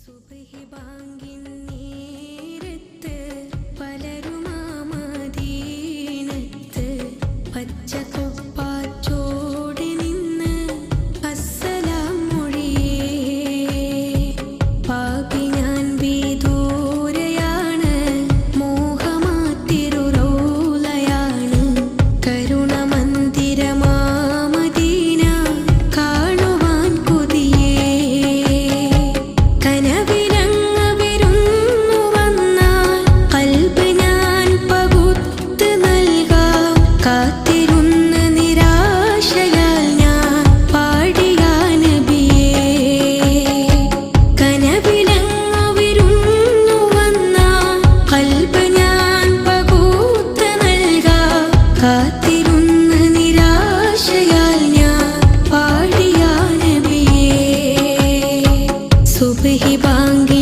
സുബ്ഹി ബാങ്കിൻ നേരത്ത് പലരുമാമദീനത്ത് പച്ചക്കുപ്പാച്ചോടെ നിന്ന് അസ്സലാം മൊഴിയേ. പാപി ഞാൻ വിദൂരയാണ്, മോഹമാത്തിരു റൗളയാണ്. കരുണമന്ദിരമാമദീന കാണുവാൻ കൊതിയേ. കനവിലങ്ങ് വിരുന്നു വന്നാൽ ഖൽബ് ഞാൻ പകുത്ത് നൽകാം. കാത്തിരുന്ന് നിരാശയാൽ ഞാൻ പാടിയ നബിയേ. കനവിലങ്ങ് വിരുന്നു വന്നാൽ ഖൽബ് ഞാൻ പകുത്ത് നൽകാം. കാത്തിരുന്ന് നിരാശയാൽ ഞാൻ പാടിയ നബിയേ. സുബ്ഹി ബാങ്കി